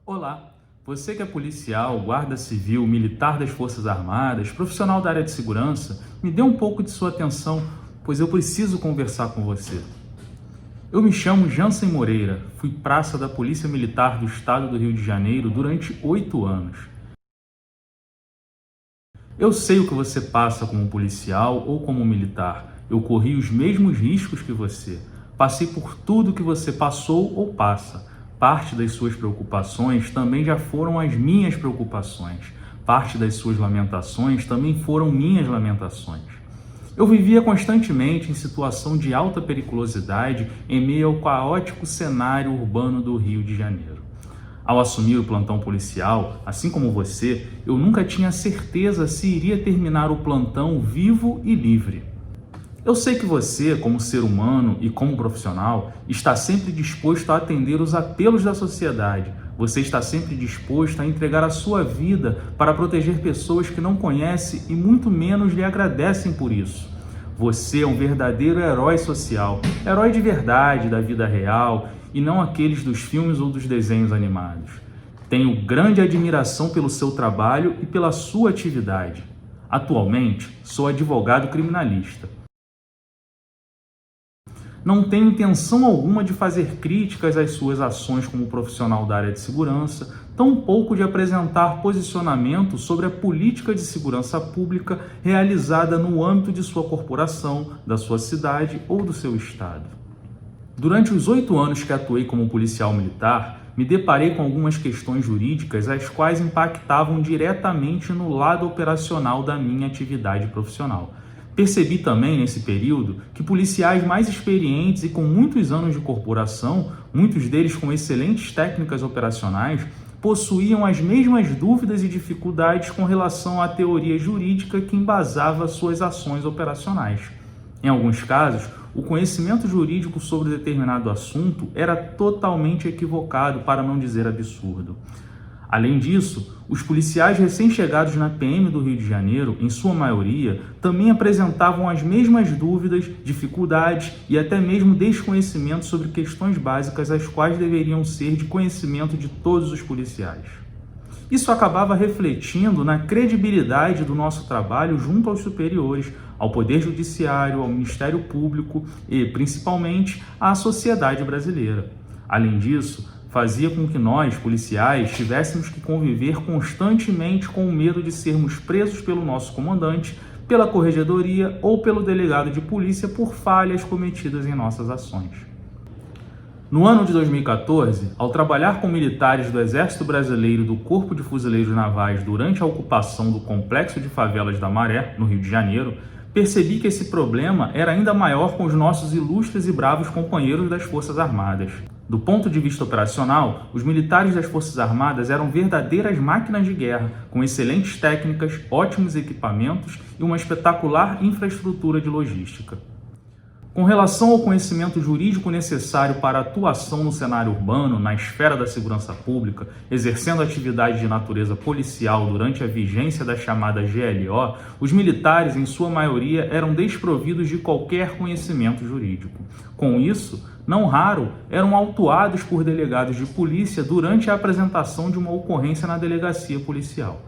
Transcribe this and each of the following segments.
Olá, você que é policial, guarda civil, militar das Forças Armadas, profissional da área de segurança, me dê um pouco de sua atenção, pois eu preciso conversar com você. Eu me chamo Jansen Moreira, fui praça da Polícia Militar do Estado do Rio de Janeiro durante 8 anos. Eu sei o que você passa como policial ou como militar. Eu corri os mesmos riscos que você. Passei por tudo que você passou ou passa. Parte das suas preocupações também já foram as minhas preocupações. Parte das suas lamentações também foram minhas lamentações. Eu vivia constantemente em situação de alta periculosidade em meio ao caótico cenário urbano do Rio de Janeiro. Ao assumir o plantão policial, assim como você, eu nunca tinha certeza se iria terminar o plantão vivo e livre. Eu sei que você, como ser humano e como profissional, está sempre disposto a atender os apelos da sociedade. Você está sempre disposto a entregar a sua vida para proteger pessoas que não conhece e muito menos lhe agradecem por isso. Você é um verdadeiro herói social, herói de verdade da vida real e não aqueles dos filmes ou dos desenhos animados. Tenho grande admiração pelo seu trabalho e pela sua atividade. Atualmente, sou advogado criminalista. Não tenho intenção alguma de fazer críticas às suas ações como profissional da área de segurança, tampouco de apresentar posicionamento sobre a política de segurança pública realizada no âmbito de sua corporação, da sua cidade ou do seu estado. Durante os 8 anos que atuei como policial militar, me deparei com algumas questões jurídicas as quais impactavam diretamente no lado operacional da minha atividade profissional. Percebi também nesse período que policiais mais experientes e com muitos anos de corporação, muitos deles com excelentes técnicas operacionais, possuíam as mesmas dúvidas e dificuldades com relação à teoria jurídica que embasava suas ações operacionais. Em alguns casos, o conhecimento jurídico sobre determinado assunto era totalmente equivocado, para não dizer absurdo. Além disso, os policiais recém-chegados na PM do Rio de Janeiro, em sua maioria, também apresentavam as mesmas dúvidas, dificuldades e até mesmo desconhecimento sobre questões básicas as quais deveriam ser de conhecimento de todos os policiais. Isso acabava refletindo na credibilidade do nosso trabalho junto aos superiores, ao Poder Judiciário, ao Ministério Público e, principalmente, à sociedade brasileira. Além disso, fazia com que nós, policiais, tivéssemos que conviver constantemente com o medo de sermos presos pelo nosso comandante, pela corregedoria ou pelo delegado de polícia por falhas cometidas em nossas ações. No ano de 2014, ao trabalhar com militares do Exército Brasileiro e do Corpo de Fuzileiros Navais durante a ocupação do Complexo de Favelas da Maré, no Rio de Janeiro, percebi que esse problema era ainda maior com os nossos ilustres e bravos companheiros das Forças Armadas. Do ponto de vista operacional, os militares das Forças Armadas eram verdadeiras máquinas de guerra, com excelentes técnicas, ótimos equipamentos e uma espetacular infraestrutura de logística. Com relação ao conhecimento jurídico necessário para a atuação no cenário urbano, na esfera da segurança pública, exercendo atividade de natureza policial durante a vigência da chamada GLO, os militares, em sua maioria, eram desprovidos de qualquer conhecimento jurídico. Com isso, não raro, eram autuados por delegados de polícia durante a apresentação de uma ocorrência na delegacia policial.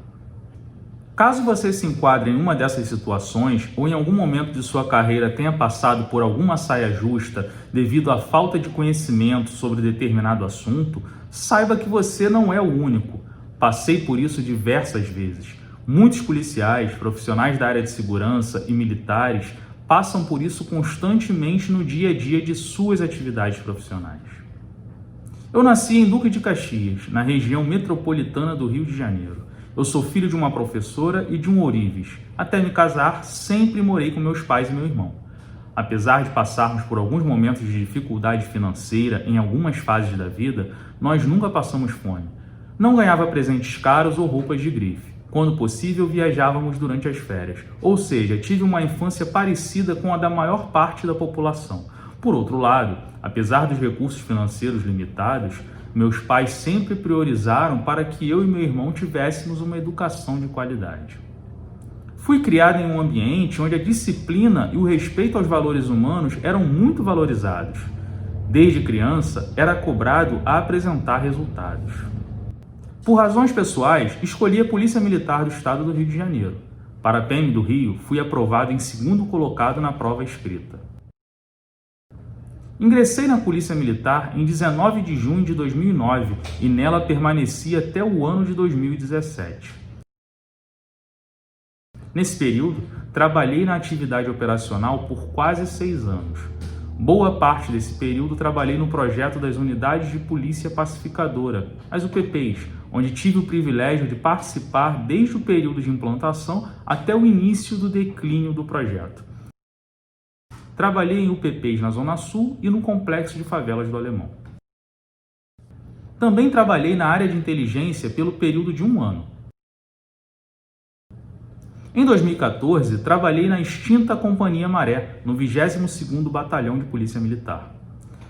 Caso você se enquadre em uma dessas situações ou em algum momento de sua carreira tenha passado por alguma saia justa devido à falta de conhecimento sobre determinado assunto, saiba que você não é o único. Passei por isso diversas vezes. Muitos policiais, profissionais da área de segurança e militares passam por isso constantemente no dia a dia de suas atividades profissionais. Eu nasci em Duque de Caxias, na região metropolitana do Rio de Janeiro. Eu sou filho de uma professora e de um ourives. Até me casar, sempre morei com meus pais e meu irmão. Apesar de passarmos por alguns momentos de dificuldade financeira em algumas fases da vida, nós nunca passamos fome. Não ganhava presentes caros ou roupas de grife. Quando possível, viajávamos durante as férias. Ou seja, tive uma infância parecida com a da maior parte da população. Por outro lado, apesar dos recursos financeiros limitados, meus pais sempre priorizaram para que eu e meu irmão tivéssemos uma educação de qualidade. Fui criado em um ambiente onde a disciplina e o respeito aos valores humanos eram muito valorizados. Desde criança, era cobrado a apresentar resultados. Por razões pessoais, escolhi a Polícia Militar do Estado do Rio de Janeiro. Para a PM do Rio, fui aprovado em segundo colocado na prova escrita. Ingressei na Polícia Militar em 19 de junho de 2009 e nela permaneci até o ano de 2017. Nesse período, trabalhei na atividade operacional por quase 6 anos. Boa parte desse período trabalhei no projeto das Unidades de Polícia Pacificadora, as UPPs, onde tive o privilégio de participar desde o período de implantação até o início do declínio do projeto. Trabalhei em UPPs na Zona Sul e no Complexo de Favelas do Alemão. Também trabalhei na área de inteligência pelo período de 1 ano. Em 2014, trabalhei na extinta Companhia Maré, no 22º Batalhão de Polícia Militar.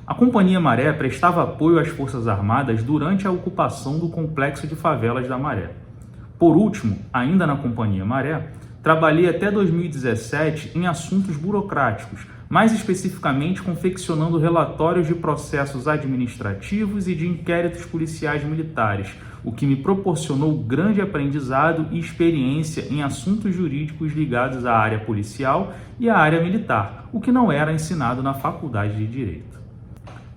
A Companhia Maré prestava apoio às Forças Armadas durante a ocupação do Complexo de Favelas da Maré. Por último, ainda na Companhia Maré, trabalhei até 2017 em assuntos burocráticos, mais especificamente confeccionando relatórios de processos administrativos e de inquéritos policiais militares, o que me proporcionou grande aprendizado e experiência em assuntos jurídicos ligados à área policial e à área militar, o que não era ensinado na Faculdade de Direito.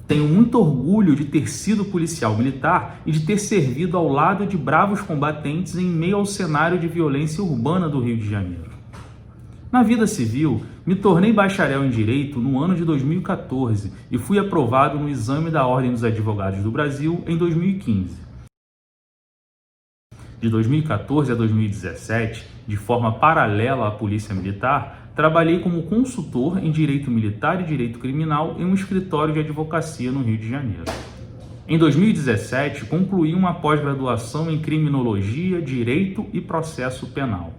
Tenho muito orgulho de ter sido policial militar e de ter servido ao lado de bravos combatentes em meio ao cenário de violência urbana do Rio de Janeiro. Na vida civil, me tornei bacharel em Direito no ano de 2014 e fui aprovado no exame da Ordem dos Advogados do Brasil em 2015. De 2014 a 2017, de forma paralela à Polícia Militar, trabalhei como consultor em Direito Militar e Direito Criminal em um escritório de advocacia no Rio de Janeiro. Em 2017, concluí uma pós-graduação em Criminologia, Direito e Processo Penal.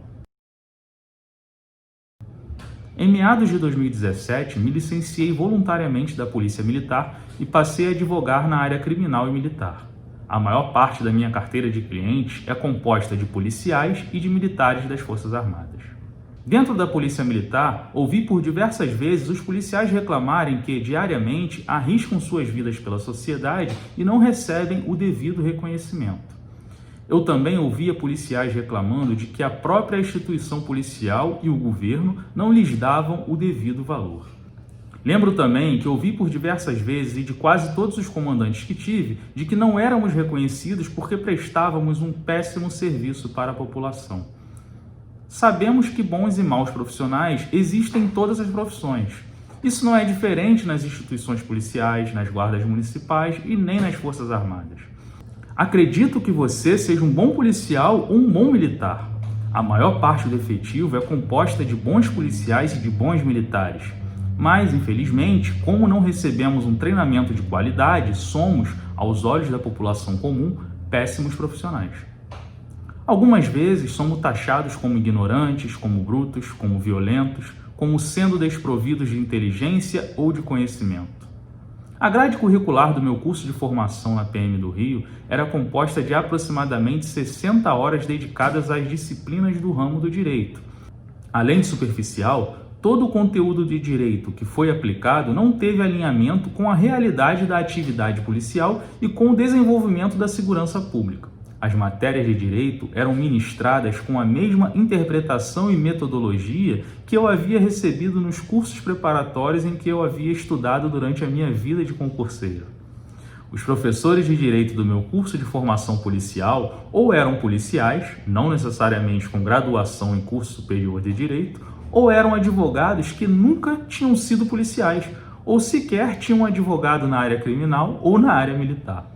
Em meados de 2017, me licenciei voluntariamente da Polícia Militar e passei a advogar na área criminal e militar. A maior parte da minha carteira de clientes é composta de policiais e de militares das Forças Armadas. Dentro da Polícia Militar, ouvi por diversas vezes os policiais reclamarem que, diariamente, arriscam suas vidas pela sociedade e não recebem o devido reconhecimento. Eu também ouvia policiais reclamando de que a própria instituição policial e o governo não lhes davam o devido valor. Lembro também que ouvi por diversas vezes e de quase todos os comandantes que tive de que não éramos reconhecidos porque prestávamos um péssimo serviço para a população. Sabemos que bons e maus profissionais existem em todas as profissões. Isso não é diferente nas instituições policiais, nas guardas municipais e nem nas Forças Armadas. Acredito que você seja um bom policial ou um bom militar. A maior parte do efetivo é composta de bons policiais e de bons militares. Mas, infelizmente, como não recebemos um treinamento de qualidade, somos, aos olhos da população comum, péssimos profissionais. Algumas vezes somos taxados como ignorantes, como brutos, como violentos, como sendo desprovidos de inteligência ou de conhecimento. A grade curricular do meu curso de formação na PM do Rio era composta de aproximadamente 60 horas dedicadas às disciplinas do ramo do direito. Além de superficial, todo o conteúdo de direito que foi aplicado não teve alinhamento com a realidade da atividade policial e com o desenvolvimento da segurança pública. As matérias de direito eram ministradas com a mesma interpretação e metodologia que eu havia recebido nos cursos preparatórios em que eu havia estudado durante a minha vida de concurseiro. Os professores de direito do meu curso de formação policial ou eram policiais, não necessariamente com graduação em curso superior de direito, ou eram advogados que nunca tinham sido policiais, ou sequer tinham advogado na área criminal ou na área militar.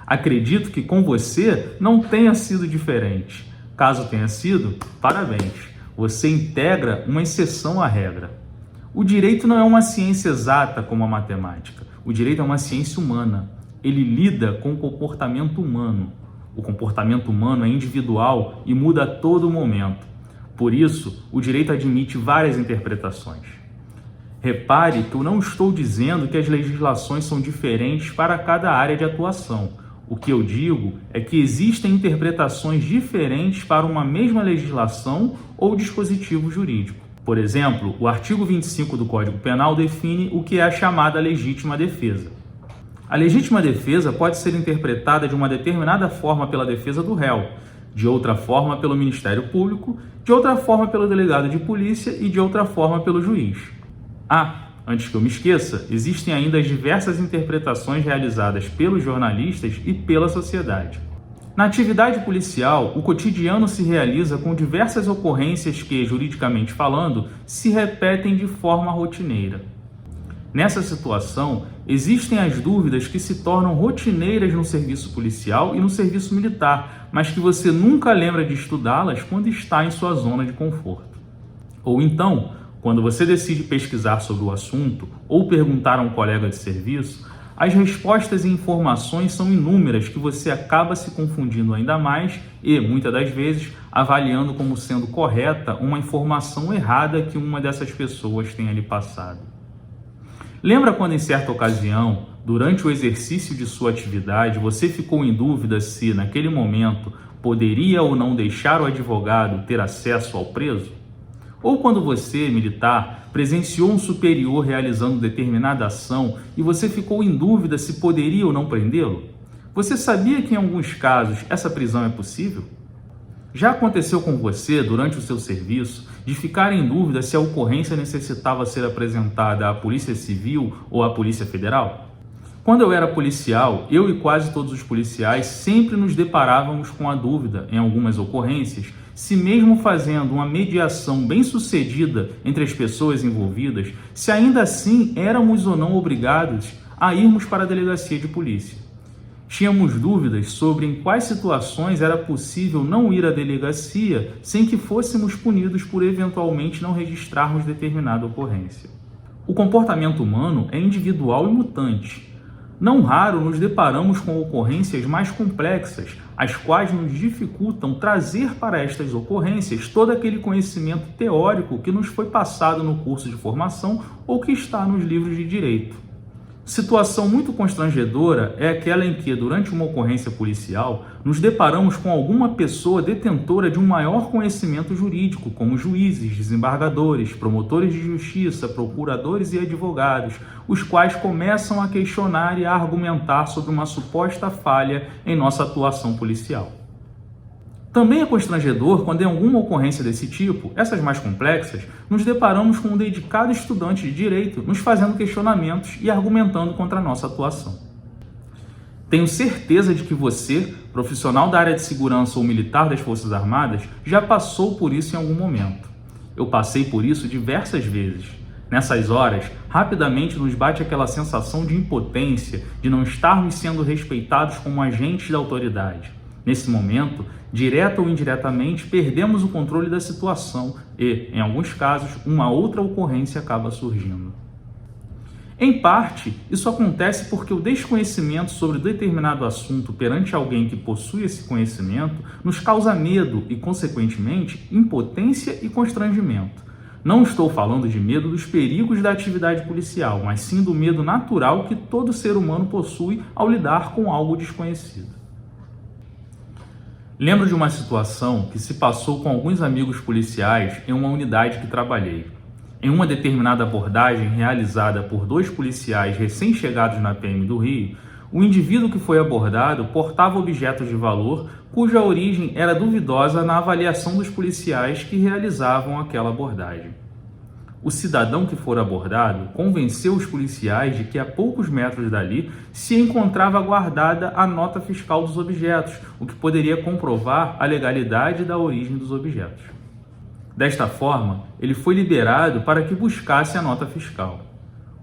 Acredito que com você não tenha sido diferente. Caso tenha sido, parabéns. Você integra uma exceção à regra. O direito não é uma ciência exata como a matemática. O direito é uma ciência humana. Ele lida com o comportamento humano. O comportamento humano é individual e muda a todo momento. Por isso, o direito admite várias interpretações. Repare que eu não estou dizendo que as legislações são diferentes para cada área de atuação. O que eu digo é que existem interpretações diferentes para uma mesma legislação ou dispositivo jurídico. Por exemplo, o artigo 25 do Código Penal define o que é a chamada legítima defesa. A legítima defesa pode ser interpretada de uma determinada forma pela defesa do réu, de outra forma pelo Ministério Público, de outra forma pelo delegado de polícia e de outra forma pelo juiz. Antes que eu me esqueça, existem ainda as diversas interpretações realizadas pelos jornalistas e pela sociedade. Na atividade policial, o cotidiano se realiza com diversas ocorrências que, juridicamente falando, se repetem de forma rotineira. Nessa situação, existem as dúvidas que se tornam rotineiras no serviço policial e no serviço militar, mas que você nunca lembra de estudá-las quando está em sua zona de conforto. Ou então, quando você decide pesquisar sobre o assunto ou perguntar a um colega de serviço, as respostas e informações são inúmeras que você acaba se confundindo ainda mais e, muitas das vezes, avaliando como sendo correta uma informação errada que uma dessas pessoas tenha lhe passado. Lembra quando, em certa ocasião, durante o exercício de sua atividade, você ficou em dúvida se, naquele momento, poderia ou não deixar o advogado ter acesso ao preso? Ou quando você, militar, presenciou um superior realizando determinada ação e você ficou em dúvida se poderia ou não prendê-lo? Você sabia que, em alguns casos, essa prisão é possível? Já aconteceu com você, durante o seu serviço, de ficar em dúvida se a ocorrência necessitava ser apresentada à Polícia Civil ou à Polícia Federal? Quando eu era policial, eu e quase todos os policiais sempre nos deparávamos com a dúvida, em algumas ocorrências, se mesmo fazendo uma mediação bem-sucedida entre as pessoas envolvidas, se ainda assim éramos ou não obrigados a irmos para a delegacia de polícia. Tínhamos dúvidas sobre em quais situações era possível não ir à delegacia sem que fôssemos punidos por eventualmente não registrarmos determinada ocorrência. O comportamento humano é individual e mutante. Não raro nos deparamos com ocorrências mais complexas, as quais nos dificultam trazer para estas ocorrências todo aquele conhecimento teórico que nos foi passado no curso de formação ou que está nos livros de direito. Situação muito constrangedora é aquela em que, durante uma ocorrência policial, nos deparamos com alguma pessoa detentora de um maior conhecimento jurídico, como juízes, desembargadores, promotores de justiça, procuradores e advogados, os quais começam a questionar e a argumentar sobre uma suposta falha em nossa atuação policial. Também é constrangedor quando, em alguma ocorrência desse tipo, essas mais complexas, nos deparamos com um dedicado estudante de direito nos fazendo questionamentos e argumentando contra a nossa atuação. Tenho certeza de que você, profissional da área de segurança ou militar das Forças Armadas, já passou por isso em algum momento. Eu passei por isso diversas vezes. Nessas horas, rapidamente nos bate aquela sensação de impotência, de não estarmos sendo respeitados como agentes da autoridade. Nesse momento, direta ou indiretamente, perdemos o controle da situação e, em alguns casos, uma outra ocorrência acaba surgindo. Em parte, isso acontece porque o desconhecimento sobre determinado assunto perante alguém que possui esse conhecimento nos causa medo e, consequentemente, impotência e constrangimento. Não estou falando de medo dos perigos da atividade policial, mas sim do medo natural que todo ser humano possui ao lidar com algo desconhecido. Lembro de uma situação que se passou com alguns amigos policiais em uma unidade que trabalhei. Em uma determinada abordagem realizada por 2 policiais recém-chegados na PM do Rio, o indivíduo que foi abordado portava objetos de valor cuja origem era duvidosa na avaliação dos policiais que realizavam aquela abordagem. O cidadão que fora abordado convenceu os policiais de que a poucos metros dali se encontrava guardada a nota fiscal dos objetos, o que poderia comprovar a legalidade da origem dos objetos. Desta forma, ele foi liberado para que buscasse a nota fiscal.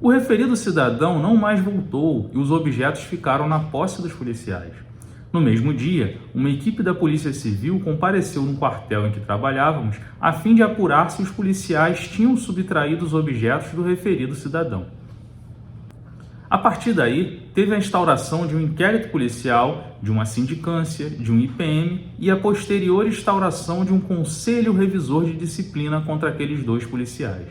O referido cidadão não mais voltou e os objetos ficaram na posse dos policiais. No mesmo dia, uma equipe da Polícia Civil compareceu no quartel em que trabalhávamos a fim de apurar se os policiais tinham subtraído os objetos do referido cidadão. A partir daí, teve a instauração de um inquérito policial, de uma sindicância, de um IPM e a posterior instauração de um conselho revisor de disciplina contra aqueles 2 policiais.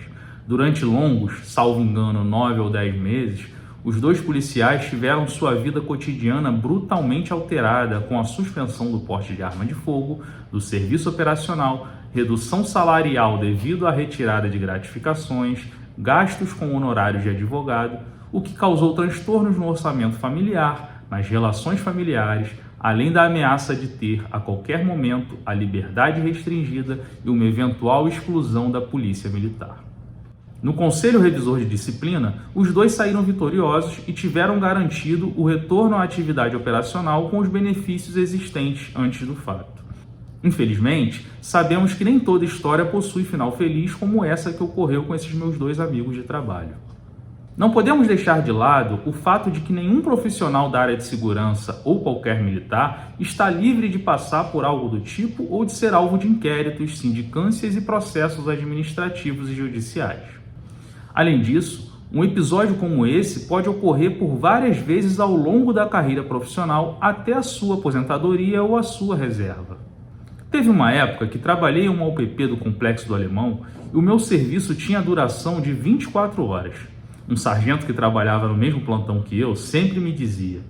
Durante longos, salvo engano, 9 ou 10 meses, os 2 policiais tiveram sua vida cotidiana brutalmente alterada com a suspensão do porte de arma de fogo, do serviço operacional, redução salarial devido à retirada de gratificações, gastos com honorários de advogado, o que causou transtornos no orçamento familiar, nas relações familiares, além da ameaça de ter, a qualquer momento, a liberdade restringida e uma eventual exclusão da polícia militar. No Conselho Revisor de Disciplina, os dois saíram vitoriosos e tiveram garantido o retorno à atividade operacional com os benefícios existentes antes do fato. Infelizmente, sabemos que nem toda história possui final feliz como essa que ocorreu com esses meus dois amigos de trabalho. Não podemos deixar de lado o fato de que nenhum profissional da área de segurança ou qualquer militar está livre de passar por algo do tipo ou de ser alvo de inquéritos, sindicâncias e processos administrativos e judiciais. Além disso, um episódio como esse pode ocorrer por várias vezes ao longo da carreira profissional até a sua aposentadoria ou a sua reserva. Teve uma época que trabalhei em uma UPP do Complexo do Alemão e o meu serviço tinha a duração de 24 horas. Um sargento que trabalhava no mesmo plantão que eu sempre me dizia: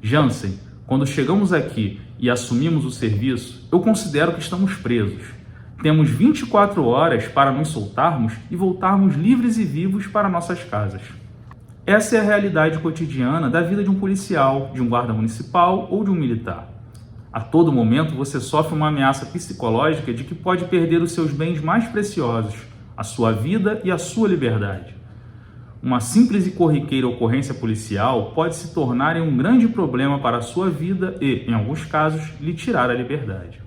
Jansen, quando chegamos aqui e assumimos o serviço, eu considero que estamos presos. Temos 24 horas para nos soltarmos e voltarmos livres e vivos para nossas casas. Essa é a realidade cotidiana da vida de um policial, de um guarda municipal ou de um militar. A todo momento você sofre uma ameaça psicológica de que pode perder os seus bens mais preciosos, a sua vida e a sua liberdade. Uma simples e corriqueira ocorrência policial pode se tornar em um grande problema para a sua vida e, em alguns casos, lhe tirar a liberdade.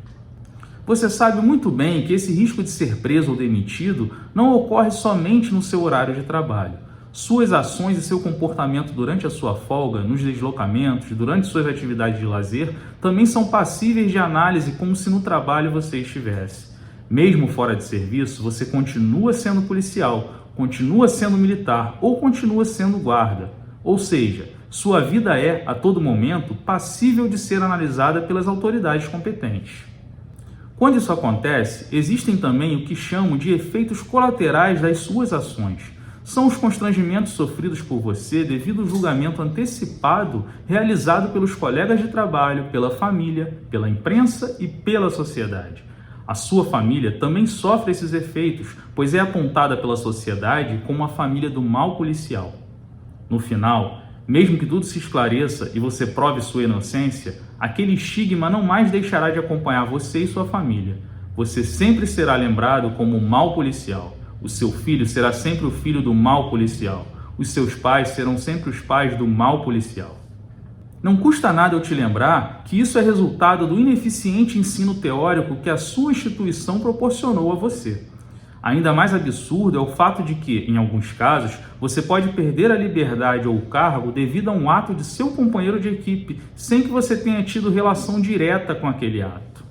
Você sabe muito bem que esse risco de ser preso ou demitido não ocorre somente no seu horário de trabalho. Suas ações e seu comportamento durante a sua folga, nos deslocamentos, durante suas atividades de lazer, também são passíveis de análise como se no trabalho você estivesse. Mesmo fora de serviço, você continua sendo policial, continua sendo militar ou continua sendo guarda. Ou seja, sua vida é, a todo momento, passível de ser analisada pelas autoridades competentes. Quando isso acontece, existem também o que chamo de efeitos colaterais das suas ações. São os constrangimentos sofridos por você devido ao julgamento antecipado realizado pelos colegas de trabalho, pela família, pela imprensa e pela sociedade. A sua família também sofre esses efeitos, pois é apontada pela sociedade como a família do mal policial. No final, mesmo que tudo se esclareça e você prove sua inocência, aquele estigma não mais deixará de acompanhar você e sua família. Você sempre será lembrado como o mal policial. O seu filho será sempre o filho do mal policial. Os seus pais serão sempre os pais do mal policial. Não custa nada eu te lembrar que isso é resultado do ineficiente ensino teórico que a sua instituição proporcionou a você. Ainda mais absurdo é o fato de que, em alguns casos, você pode perder a liberdade ou o cargo devido a um ato de seu companheiro de equipe, sem que você tenha tido relação direta com aquele ato.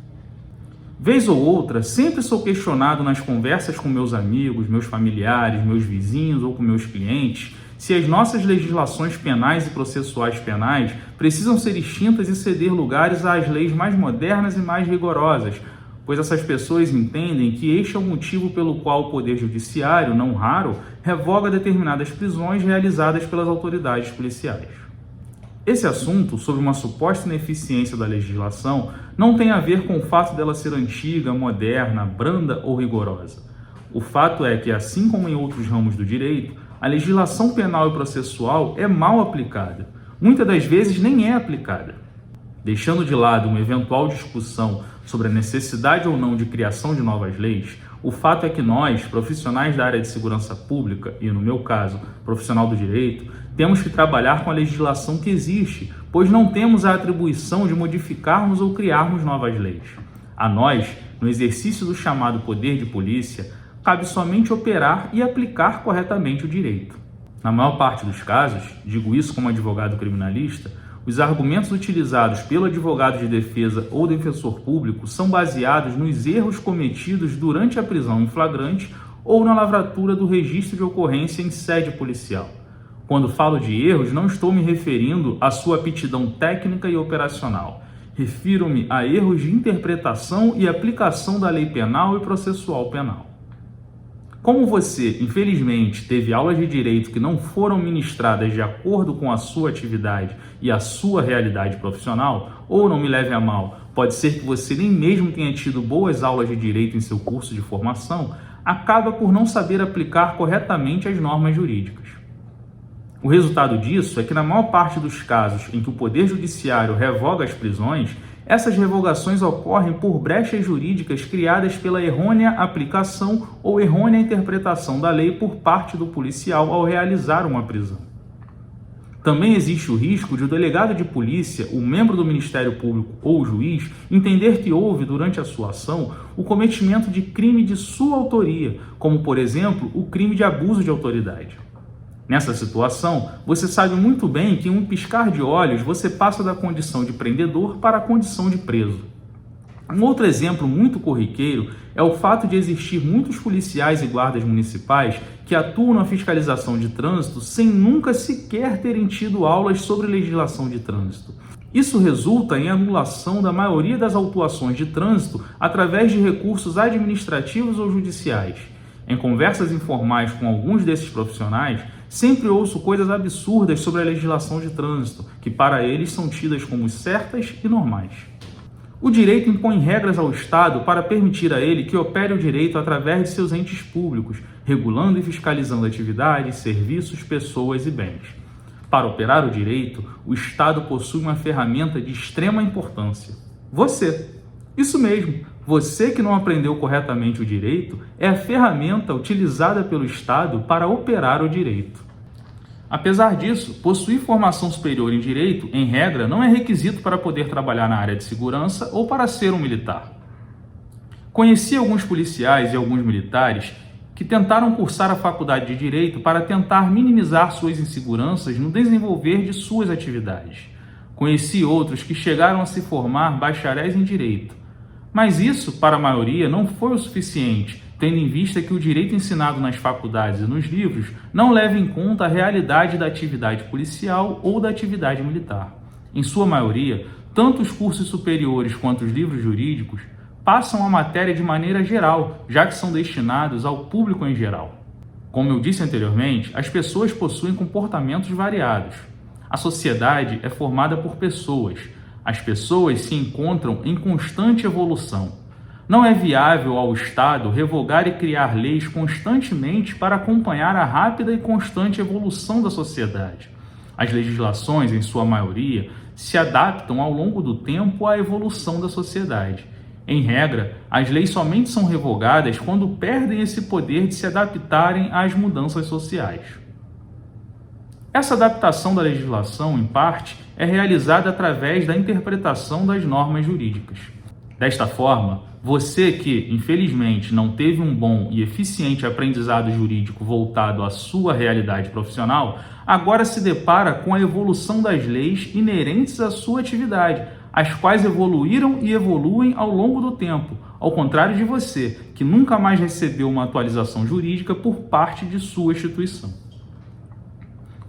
Vez ou outra, sempre sou questionado nas conversas com meus amigos, meus familiares, meus vizinhos ou com meus clientes, se as nossas legislações penais e processuais penais precisam ser extintas e ceder lugares às leis mais modernas e mais rigorosas, pois essas pessoas entendem que este é o motivo pelo qual o Poder Judiciário, não raro, revoga determinadas prisões realizadas pelas autoridades policiais. Esse assunto, sobre uma suposta ineficiência da legislação, não tem a ver com o fato dela ser antiga, moderna, branda ou rigorosa. O fato é que, assim como em outros ramos do direito, a legislação penal e processual é mal aplicada. Muitas das vezes nem é aplicada. Deixando de lado uma eventual discussão sobre a necessidade ou não de criação de novas leis, o fato é que nós, profissionais da área de segurança pública, e no meu caso, profissional do direito, temos que trabalhar com a legislação que existe, pois não temos a atribuição de modificarmos ou criarmos novas leis. A nós, no exercício do chamado poder de polícia, cabe somente operar e aplicar corretamente o direito. Na maior parte dos casos, digo isso como advogado criminalista, os argumentos utilizados pelo advogado de defesa ou defensor público são baseados nos erros cometidos durante a prisão em flagrante ou na lavratura do registro de ocorrência em sede policial. Quando falo de erros, não estou me referindo à sua aptidão técnica e operacional. Refiro-me a erros de interpretação e aplicação da lei penal e processual penal. Como você, infelizmente, teve aulas de direito que não foram ministradas de acordo com a sua atividade e a sua realidade profissional, ou não me leve a mal, pode ser que você nem mesmo tenha tido boas aulas de direito em seu curso de formação, acaba por não saber aplicar corretamente as normas jurídicas. O resultado disso é que, na maior parte dos casos em que o Poder Judiciário revoga as prisões, essas revogações ocorrem por brechas jurídicas criadas pela errônea aplicação ou errônea interpretação da lei por parte do policial ao realizar uma prisão. Também existe o risco de o delegado de polícia, o membro do Ministério Público ou o juiz entender que houve, durante a sua ação, o cometimento de crime de sua autoria, como, por exemplo, o crime de abuso de autoridade. Nessa situação, você sabe muito bem que em um piscar de olhos você passa da condição de prendedor para a condição de preso. Um outro exemplo muito corriqueiro é o fato de existir muitos policiais e guardas municipais que atuam na fiscalização de trânsito sem nunca sequer terem tido aulas sobre legislação de trânsito. Isso resulta em anulação da maioria das autuações de trânsito através de recursos administrativos ou judiciais. Em conversas informais com alguns desses profissionais, sempre ouço coisas absurdas sobre a legislação de trânsito, que para eles são tidas como certas e normais. O direito impõe regras ao Estado para permitir a ele que opere o direito através de seus entes públicos, regulando e fiscalizando atividades, serviços, pessoas e bens. Para operar o direito, o Estado possui uma ferramenta de extrema importância: você. Isso mesmo, você que não aprendeu corretamente o direito é a ferramenta utilizada pelo Estado para operar o direito. Apesar disso, possuir formação superior em direito, em regra, não é requisito para poder trabalhar na área de segurança ou para ser um militar. Conheci alguns policiais e alguns militares que tentaram cursar a faculdade de direito para tentar minimizar suas inseguranças no desenvolver de suas atividades. Conheci outros que chegaram a se formar bacharéis em direito. Mas isso, para a maioria, não foi o suficiente, tendo em vista que o direito ensinado nas faculdades e nos livros não leva em conta a realidade da atividade policial ou da atividade militar. Em sua maioria, tanto os cursos superiores quanto os livros jurídicos passam a matéria de maneira geral, já que são destinados ao público em geral. Como eu disse anteriormente, as pessoas possuem comportamentos variados. A sociedade é formada por pessoas. As pessoas se encontram em constante evolução. Não é viável ao Estado revogar e criar leis constantemente para acompanhar a rápida e constante evolução da sociedade. As legislações, em sua maioria, se adaptam ao longo do tempo à evolução da sociedade. Em regra, as leis somente são revogadas quando perdem esse poder de se adaptarem às mudanças sociais. Essa adaptação da legislação, em parte, é realizada através da interpretação das normas jurídicas. Desta forma, você que, infelizmente, não teve um bom e eficiente aprendizado jurídico voltado à sua realidade profissional, agora se depara com a evolução das leis inerentes à sua atividade, as quais evoluíram e evoluem ao longo do tempo, ao contrário de você, que nunca mais recebeu uma atualização jurídica por parte de sua instituição.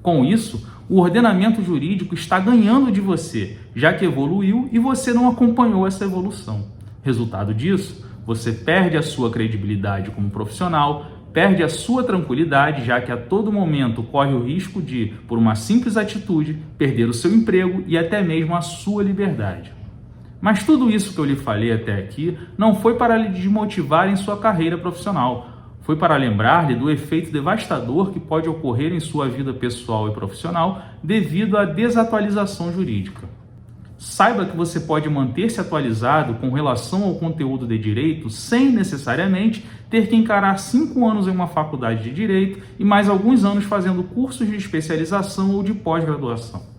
Com isso, o ordenamento jurídico está ganhando de você, já que evoluiu e você não acompanhou essa evolução. Resultado disso, você perde a sua credibilidade como profissional, perde a sua tranquilidade, já que a todo momento corre o risco de, por uma simples atitude, perder o seu emprego e até mesmo a sua liberdade. Mas tudo isso que eu lhe falei até aqui não foi para lhe desmotivar em sua carreira profissional. Foi para lembrar-lhe do efeito devastador que pode ocorrer em sua vida pessoal e profissional devido à desatualização jurídica. Saiba que você pode manter-se atualizado com relação ao conteúdo de direito sem necessariamente ter que encarar 5 anos em uma faculdade de direito e mais alguns anos fazendo cursos de especialização ou de pós-graduação.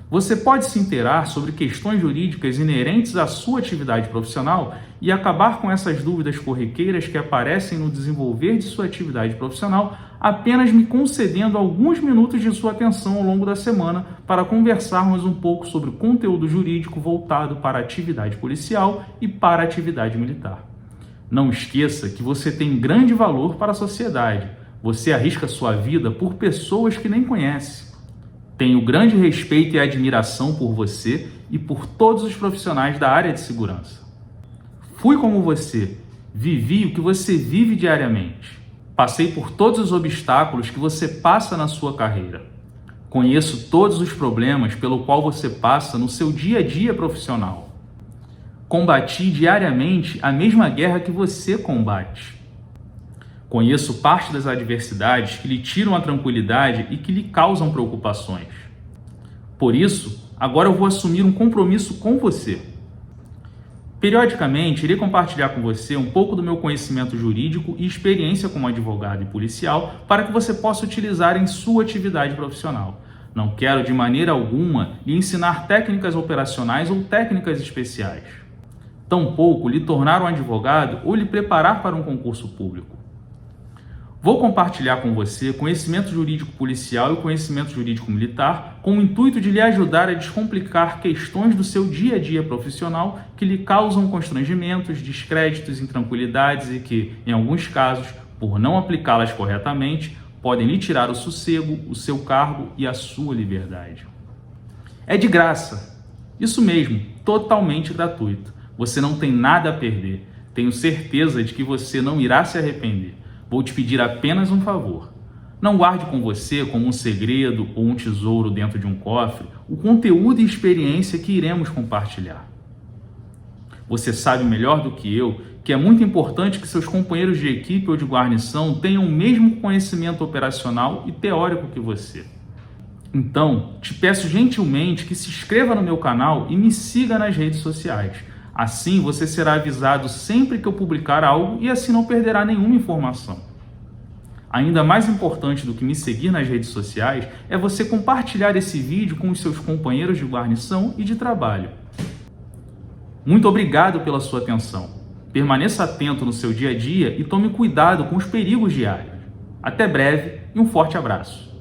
Você pode se inteirar sobre questões jurídicas inerentes à sua atividade profissional e acabar com essas dúvidas corriqueiras que aparecem no desenvolver de sua atividade profissional apenas me concedendo alguns minutos de sua atenção ao longo da semana para conversarmos um pouco sobre o conteúdo jurídico voltado para a atividade policial e para a atividade militar. Não esqueça que você tem grande valor para a sociedade. Você arrisca sua vida por pessoas que nem conhece. Tenho grande respeito e admiração por você e por todos os profissionais da área de segurança. Fui como você, vivi o que você vive diariamente. Passei por todos os obstáculos que você passa na sua carreira. Conheço todos os problemas pelo qual você passa no seu dia a dia profissional. Combati diariamente a mesma guerra que você combate. Conheço parte das adversidades que lhe tiram a tranquilidade e que lhe causam preocupações. Por isso, agora eu vou assumir um compromisso com você. Periodicamente, irei compartilhar com você um pouco do meu conhecimento jurídico e experiência como advogado e policial para que você possa utilizar em sua atividade profissional. Não quero, de maneira alguma, lhe ensinar técnicas operacionais ou técnicas especiais. Tampouco lhe tornar um advogado ou lhe preparar para um concurso público. Vou compartilhar com você conhecimento jurídico policial e conhecimento jurídico militar com o intuito de lhe ajudar a descomplicar questões do seu dia a dia profissional que lhe causam constrangimentos, descréditos, intranquilidades e que, em alguns casos, por não aplicá-las corretamente, podem lhe tirar o sossego, o seu cargo e a sua liberdade. É de graça. Isso mesmo, totalmente gratuito. Você não tem nada a perder. Tenho certeza de que você não irá se arrepender. Vou te pedir apenas um favor. Não guarde com você como um segredo ou um tesouro dentro de um cofre o conteúdo e experiência que iremos compartilhar. Você sabe melhor do que eu que é muito importante que seus companheiros de equipe ou de guarnição tenham o mesmo conhecimento operacional e teórico que você. Então, te peço gentilmente que se inscreva no meu canal e me siga nas redes sociais. Assim, você será avisado sempre que eu publicar algo e assim não perderá nenhuma informação. Ainda mais importante do que me seguir nas redes sociais é você compartilhar esse vídeo com os seus companheiros de guarnição e de trabalho. Muito obrigado pela sua atenção. Permaneça atento no seu dia a dia e tome cuidado com os perigos diários. Até breve e um forte abraço.